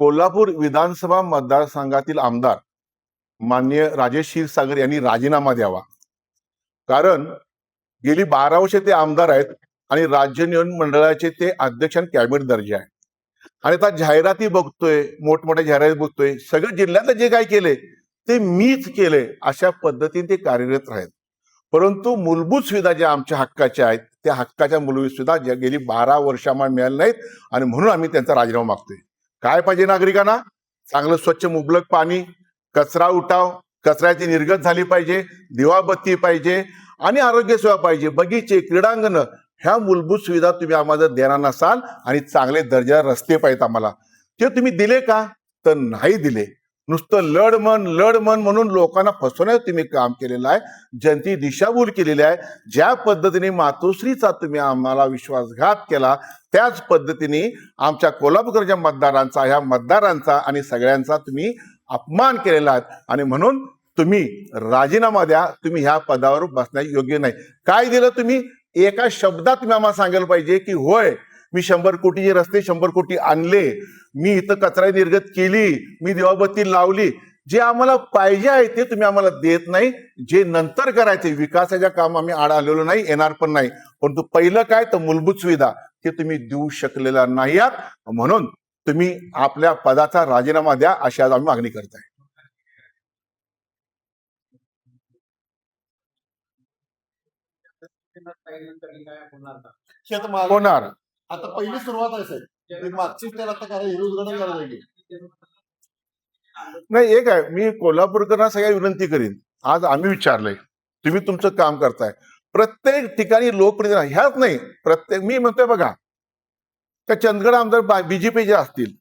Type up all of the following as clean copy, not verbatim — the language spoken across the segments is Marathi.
कोल्हापूर विधानसभा मतदारसंघातील आमदार माननीय राजेश क्षीरसागर यांनी राजीनामा द्यावा. कारण गेली 12 वर्षे ते आमदार आहेत आणि राज्य निवडणूक मंडळाचे ते अध्यक्ष आणि कॅबिनेट दर्जा आहे. आणि आता जाहिराती बघतोय, मोठमोठ्या जाहिराती बघतोय, सगळं जिल्ह्यातलं जे काय केले ते मीच केले अशा पद्धतीने ते कार्यरत आहेत. परंतु मूलभूत सुविधा ज्या आमच्या हक्काच्या आहेत त्या हक्काच्या मूलभूत सुविधा ज्या गेली 12 वर्ष आम्हाला मिळाल्या नाहीत आणि म्हणून आम्ही त्यांचा राजीनामा मागतोय. काय पाहिजे नागरिकांना? चांगलं स्वच्छ मुबलक पाणी, कचरा उठाव, कचऱ्याची निर्गत झाली पाहिजे, दिवाबत्ती पाहिजे आणि आरोग्य सेवा पाहिजे, बगीचे, क्रीडांगण, ह्या मूलभूत सुविधा तुम्ही आम्हाला देणार नसाल आणि चांगले दर्जा रस्ते पाहिजेत आम्हाला, ते तुम्ही दिले का? तर नाही दिले. नुसतं लढ मन म्हणून लोकांना फसवण्याचं तुम्ही काम केलेलं आहे, जनतेची दिशाभूल केलेली आहे. ज्या पद्धतीने मातोश्रीचा तुम्ही आम्हाला विश्वासघात केला त्याच पद्धतीने आमच्या कोल्हापूरच्या मतदारांचा, ह्या मतदारांचा आणि सगळ्यांचा तुम्ही अपमान केलेला आहे आणि म्हणून तुम्ही राजीनामा द्या. तुम्ही ह्या पदावर बसण्यास योग्य नाही. काय दिलं तुम्ही? एका शब्दात तुम्ही आम्हाला सांगायला पाहिजे की होय मी 100 कोटीचे रस्ते 100 कोटी आणले, मी इथं कचरा निर्गत केली, मी दिवाबत्ती लावली. जे आम्हाला पाहिजे आहे ते तुम्ही आम्हाला देत नाही. जे नंतर करायचे विकासाच्या काम आम्ही आड आलेलो नाही, येणार पण नाही. परंतु पहिलं काय तर मूलभूत सुविधा ते तुम्ही देऊ शकलेला नाही आहात. म्हणून तुम्ही आपल्या पदाचा राजीनामा द्या अशी आज आम्ही मागणी करताय. होणार आता पहिली सुरुवात आहे साहेब, मागची स्टेल आता काय उद्घाटन करायला लागेल. नाही. एक आहे, मी कोल्हापूरकरांना सगळ्या विनंती करीन. आज आम्ही विचारलंय, तुम्ही तुमचं काम करताय. प्रत्येक ठिकाणी लोकप्रतिनिधी ह्याच नाही, प्रत्येक मी म्हणतोय बघा त्या चंदगड आमदार बीजेपीचे असतील,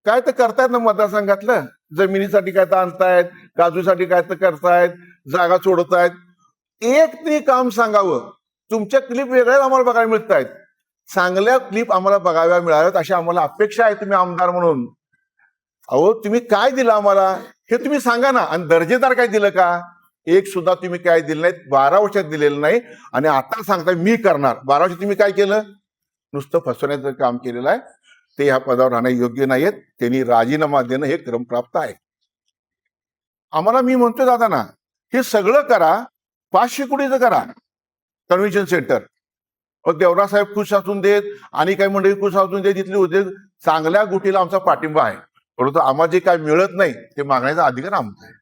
काय तर करतायत ना मतदारसंघातलं, जमिनीसाठी काय तर आणतायत, काजूसाठी काय तर करतायत, जागा सोडतायत. एक तरी काम सांगावं. तुमच्या क्लिप वेगळ्या आम्हाला बघायला मिळत आहेत, चांगल्या क्लिप आम्हाला बघायला मिळाव्यात अशी आम्हाला अपेक्षा आहे तुम्ही आमदार म्हणून. अहो तुम्ही काय दिलं आम्हाला हे तुम्ही सांगा ना. आणि दर्जेदार काय दिलं का? एक सुद्धा तुम्ही काय दिलं नाहीत. 12 वर्षात दिलेलं नाही आणि आता सांगताय मी करणार. 12 वर्षात तुम्ही काय केलं? नुसतं फसवण्याचं काम केलेलं आहे. ते ह्या पदावर राहणं योग्य नाहीयेत. त्यांनी राजीनामा देणं हे क्रमप्राप्त आहे. आम्हाला मी म्हणतोय दादा ना, हे सगळं करा, 500 कोटीचं करा कन्व्हेन्शन सेंटर. देवरा साहेब खुश असून देत आणि काही मंडळी खुश असून देत, तिथले उद्योग चांगल्या गोष्टीला आमचा पाठिंबा आहे. परंतु आम्हाला जे काय मिळत नाही ते मागण्याचा अधिकार आमचा आहे.